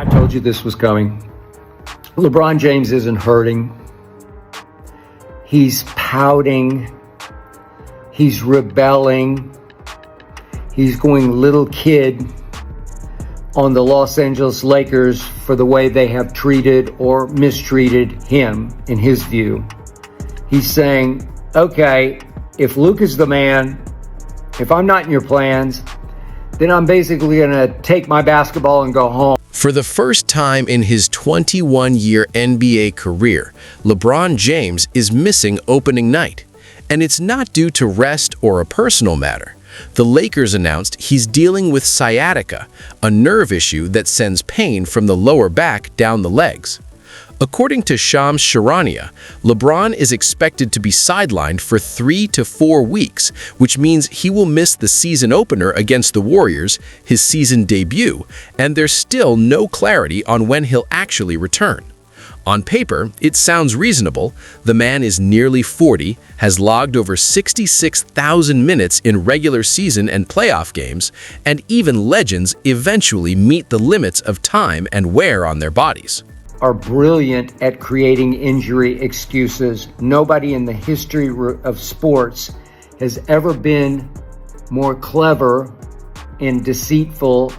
I told you this was coming. LeBron James isn't hurting. He's pouting. He's rebelling. He's going little kid on the Los Angeles Lakers for the way they have treated or mistreated him, in his view. He's saying, okay, if Luke is the man, if I'm not in your plans, then I'm basically going to take my basketball and go home. For the first time in his 21-year NBA career, LeBron James is missing opening night. And it's not due to rest or a personal matter. The Lakers announced he's dealing with sciatica, a nerve issue that sends pain from the lower back down the legs. According to Shams Charania, LeBron is expected to be sidelined for 3 to 4 weeks, which means he will miss the season opener against the Warriors, his season debut, and there's still no clarity on when he'll actually return. On paper, it sounds reasonable. The man is nearly 40, has logged over 66,000 minutes in regular season and playoff games, and even legends eventually meet the limits of time and wear on their bodies. Are brilliant at creating injury excuses. Nobody in the history of sports has ever been more clever and deceitful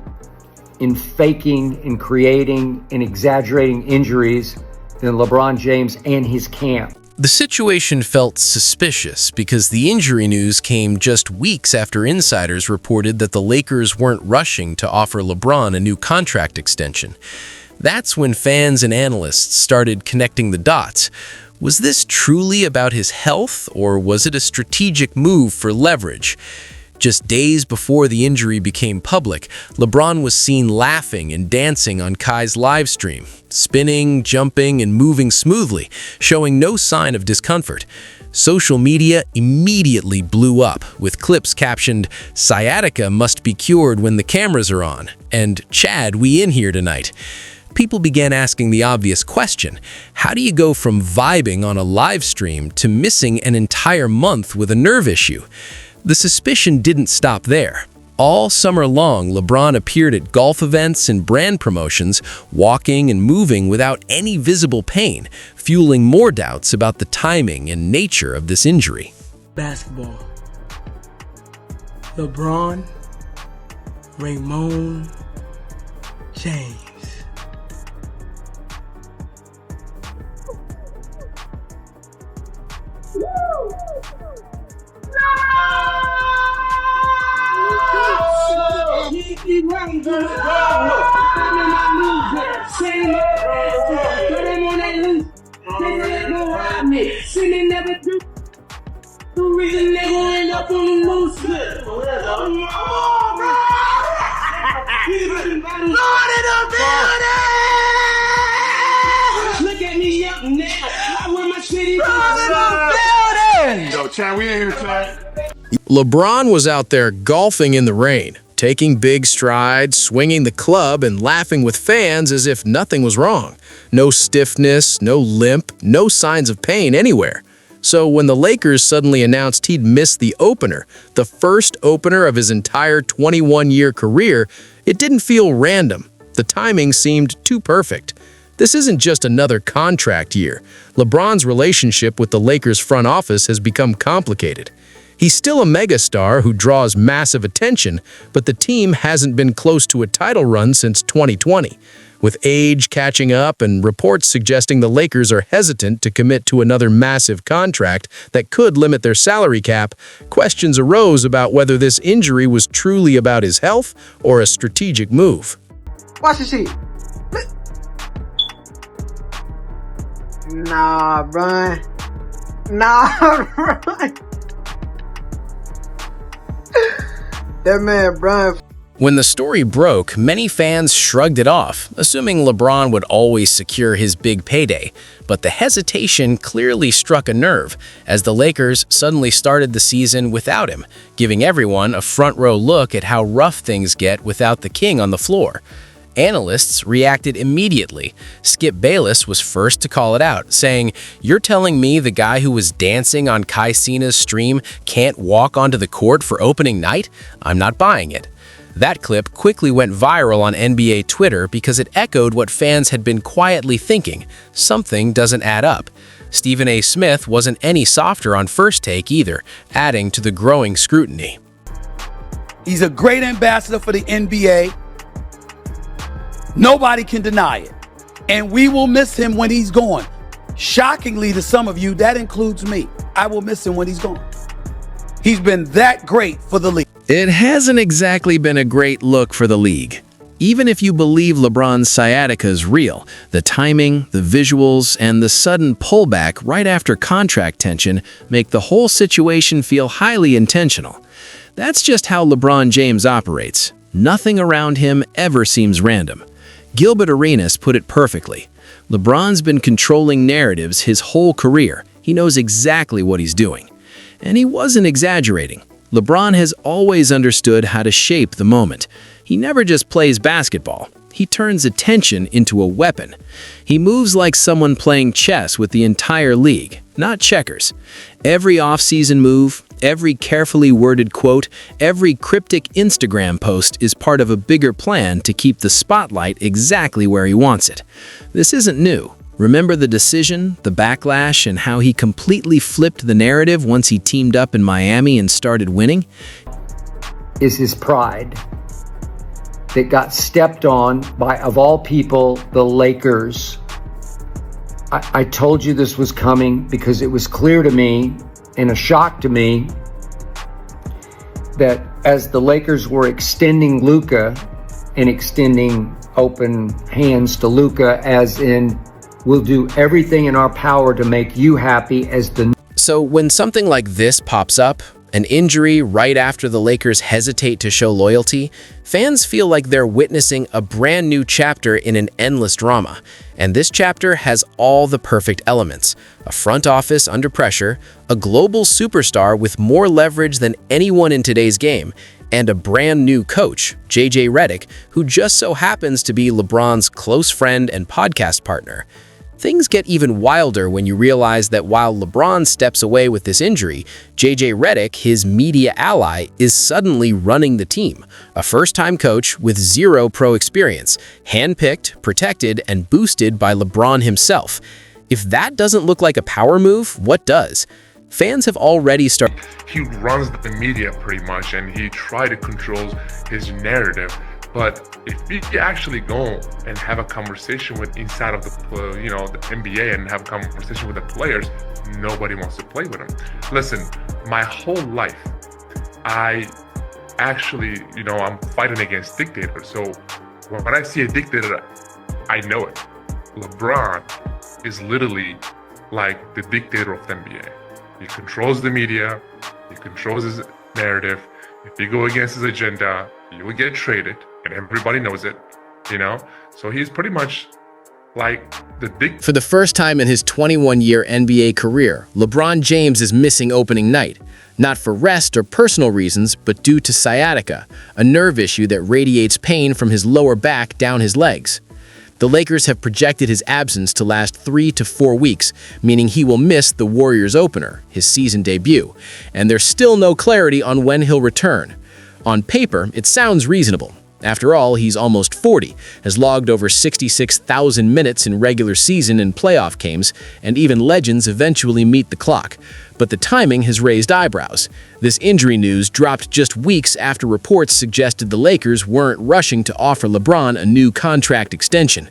in faking and creating and exaggerating injuries than LeBron James and his camp. The situation felt suspicious because the injury news came just weeks after insiders reported that the Lakers weren't rushing to offer LeBron a new contract extension. That's when fans and analysts started connecting the dots. Was this truly about his health, or was it a strategic move for leverage? Just days before the injury became public, LeBron was seen laughing and dancing on Kai's live stream, spinning, jumping, and moving smoothly, showing no sign of discomfort. Social media immediately blew up, with clips captioned, "Sciatica must be cured when the cameras are on," and "Chad, we in here tonight." People began asking the obvious question: how do you go from vibing on a live stream to missing an entire month with a nerve issue? The suspicion didn't stop there. All summer long, LeBron appeared at golf events and brand promotions, walking and moving without any visible pain, fueling more doubts about the timing and nature of this injury. Basketball. LeBron Raymond James. Look at me up now. I wear my city. Yo, Chad, we in here tonight. LeBron was out there golfing in the rain, taking big strides, swinging the club, and laughing with fans as if nothing was wrong. No stiffness, no limp, no signs of pain anywhere. So when the Lakers suddenly announced he'd missed the opener, the first opener of his entire 21-year career, it didn't feel random. The timing seemed too perfect. This isn't just another contract year. LeBron's relationship with the Lakers front office has become complicated. He's still a megastar who draws massive attention, but the team hasn't been close to a title run since 2020. With age catching up and reports suggesting the Lakers are hesitant to commit to another massive contract that could limit their salary cap, questions arose about whether this injury was truly about his health or a strategic move. Watch the sheet. Nah, run. Run. That man, run. When the story broke, many fans shrugged it off, assuming LeBron would always secure his big payday. But the hesitation clearly struck a nerve, as the Lakers suddenly started the season without him, giving everyone a front-row look at how rough things get without the king on the floor. Analysts reacted immediately. Skip Bayless was first to call it out, saying, "You're telling me the guy who was dancing on Kai Cenat's stream can't walk onto the court for opening night? I'm not buying it." That clip quickly went viral on NBA Twitter because it echoed what fans had been quietly thinking: something doesn't add up. Stephen A. Smith wasn't any softer on First Take either, adding to the growing scrutiny. He's a great ambassador for the NBA. Nobody can deny it. And we will miss him when he's gone. Shockingly to some of you, that includes me. I will miss him when he's gone. He's been that great for the league. It hasn't exactly been a great look for the league. Even if you believe LeBron's sciatica is real, the timing, the visuals, and the sudden pullback right after contract tension make the whole situation feel highly intentional. That's just how LeBron James operates. Nothing around him ever seems random. Gilbert Arenas put it perfectly. LeBron's been controlling narratives his whole career. He knows exactly what he's doing. And he wasn't exaggerating. LeBron has always understood how to shape the moment. He never just plays basketball. He turns attention into a weapon. He moves like someone playing chess with the entire league, not checkers. Every off-season move, every carefully worded quote, every cryptic Instagram post is part of a bigger plan to keep the spotlight exactly where he wants it. This isn't new. Remember the decision, the backlash, and how he completely flipped the narrative once he teamed up in Miami and started winning? Is his pride that got stepped on by, of all people, the Lakers. I told you this was coming because it was clear to me and a shock to me that as the Lakers were extending Luka and extending open hands to Luka, as in, we'll do everything in our power to make you happy as the... So when something like this pops up, an injury right after the Lakers hesitate to show loyalty, fans feel like they're witnessing a brand new chapter in an endless drama. And this chapter has all the perfect elements: a front office under pressure, a global superstar with more leverage than anyone in today's game, and a brand new coach, JJ Redick, who just so happens to be LeBron's close friend and podcast partner. Things get even wilder when you realize that while LeBron steps away with this injury, JJ Redick, his media ally, is suddenly running the team. A first-time coach with zero pro experience, handpicked, protected, and boosted by LeBron himself. If that doesn't look like a power move, what does? Fans have already started... He runs the media pretty much, and he tries to control his narrative. But if we actually go and have a conversation with inside of the the NBA and have a conversation with the players, nobody wants to play with him. Listen, my whole life, I actually, I'm fighting against dictators. So when I see a dictator, I know it. LeBron is literally like the dictator of the NBA. He controls the media, he controls his narrative. If you go against his agenda, you will get traded. And everybody knows it, So he's pretty much like the big... For the first time in his 21-year NBA career, LeBron James is missing opening night. Not for rest or personal reasons, but due to sciatica, a nerve issue that radiates pain from his lower back down his legs. The Lakers have projected his absence to last 3 to 4 weeks, meaning he will miss the Warriors opener, his season debut. And there's still no clarity on when he'll return. On paper, it sounds reasonable. After all, he's almost 40, has logged over 66,000 minutes in regular season and playoff games, and even legends eventually meet the clock. But the timing has raised eyebrows. This injury news dropped just weeks after reports suggested the Lakers weren't rushing to offer LeBron a new contract extension.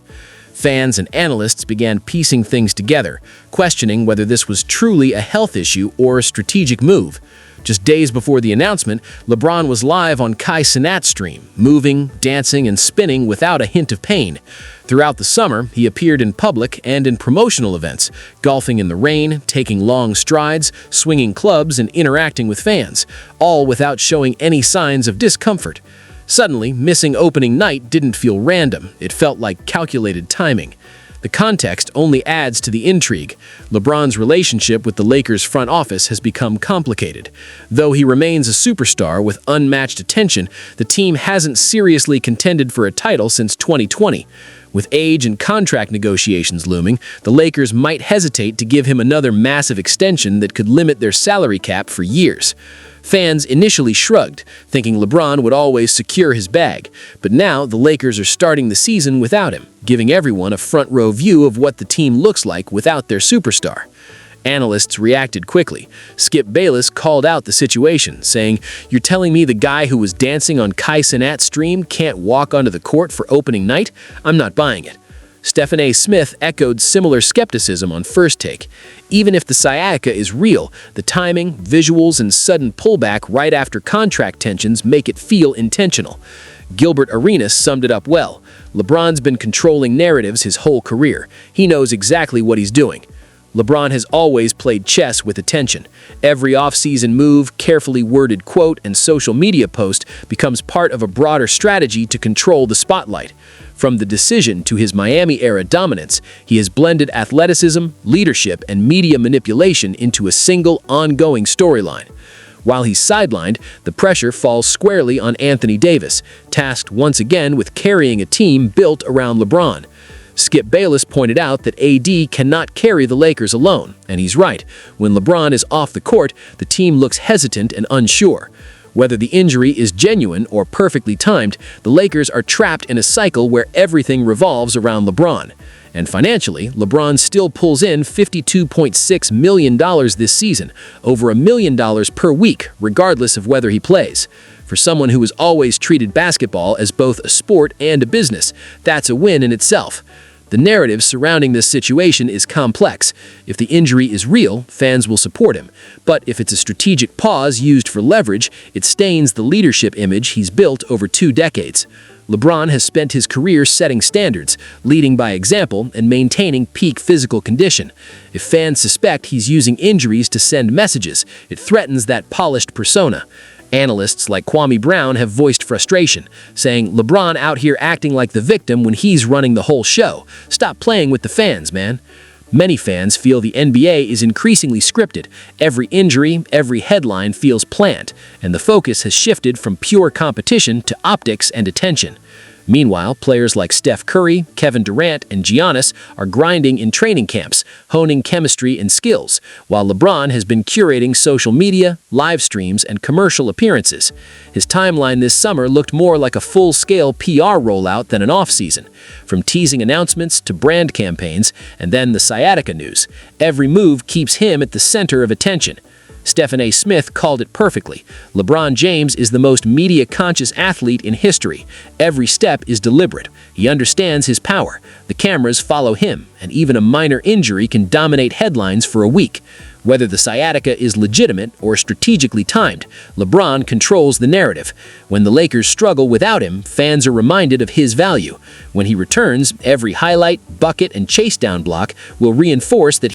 Fans and analysts began piecing things together, questioning whether this was truly a health issue or a strategic move. Just days before the announcement, LeBron was live on Kai Cenat's stream, moving, dancing, and spinning without a hint of pain. Throughout the summer, he appeared in public and in promotional events, golfing in the rain, taking long strides, swinging clubs, and interacting with fans, all without showing any signs of discomfort. Suddenly, missing opening night didn't feel random. It felt like calculated timing. The context only adds to the intrigue. LeBron's relationship with the Lakers' front office has become complicated. Though he remains a superstar with unmatched attention, the team hasn't seriously contended for a title since 2020. With age and contract negotiations looming, the Lakers might hesitate to give him another massive extension that could limit their salary cap for years. Fans initially shrugged, thinking LeBron would always secure his bag, but now the Lakers are starting the season without him, giving everyone a front-row view of what the team looks like without their superstar. Analysts reacted quickly. Skip Bayless called out the situation, saying, "You're telling me the guy who was dancing on Kai Cenat's stream can't walk onto the court for opening night? I'm not buying it." Stephen A. Smith echoed similar skepticism on First Take. Even if the sciatica is real, the timing, visuals, and sudden pullback right after contract tensions make it feel intentional. Gilbert Arenas summed it up well. LeBron's been controlling narratives his whole career. He knows exactly what he's doing. LeBron has always played chess with attention. Every offseason move, carefully worded quote, and social media post becomes part of a broader strategy to control the spotlight. From the decision to his Miami-era dominance, he has blended athleticism, leadership, and media manipulation into a single, ongoing storyline. While he's sidelined, the pressure falls squarely on Anthony Davis, tasked once again with carrying a team built around LeBron. Skip Bayless pointed out that AD cannot carry the Lakers alone, and he's right. When LeBron is off the court, the team looks hesitant and unsure. Whether the injury is genuine or perfectly timed, the Lakers are trapped in a cycle where everything revolves around LeBron. And financially, LeBron still pulls in $52.6 million this season, over $1 million per week, regardless of whether he plays. For someone who has always treated basketball as both a sport and a business, that's a win in itself. The narrative surrounding this situation is complex. If the injury is real, fans will support him. But if it's a strategic pause used for leverage, it stains the leadership image he's built over 2 decades. LeBron has spent his career setting standards, leading by example, and maintaining peak physical condition. If fans suspect he's using injuries to send messages, it threatens that polished persona. Analysts like Kwame Brown have voiced frustration, saying, "LeBron out here acting like the victim when he's running the whole show. Stop playing with the fans, man." Many fans feel the NBA is increasingly scripted. Every injury, every headline feels planned, and the focus has shifted from pure competition to optics and attention. Meanwhile, players like Steph Curry, Kevin Durant, and Giannis are grinding in training camps, honing chemistry and skills, while LeBron has been curating social media, live streams, and commercial appearances. His timeline this summer looked more like a full-scale PR rollout than an offseason. From teasing announcements to brand campaigns, and then the sciatica news, every move keeps him at the center of attention. Stephen A. Smith called it perfectly. LeBron James is the most media-conscious athlete in history. Every step is deliberate. He understands his power. The cameras follow him, and even a minor injury can dominate headlines for a week. Whether the sciatica is legitimate or strategically timed, LeBron controls the narrative. When the Lakers struggle without him, fans are reminded of his value. When he returns, every highlight, bucket, and chase-down block will reinforce that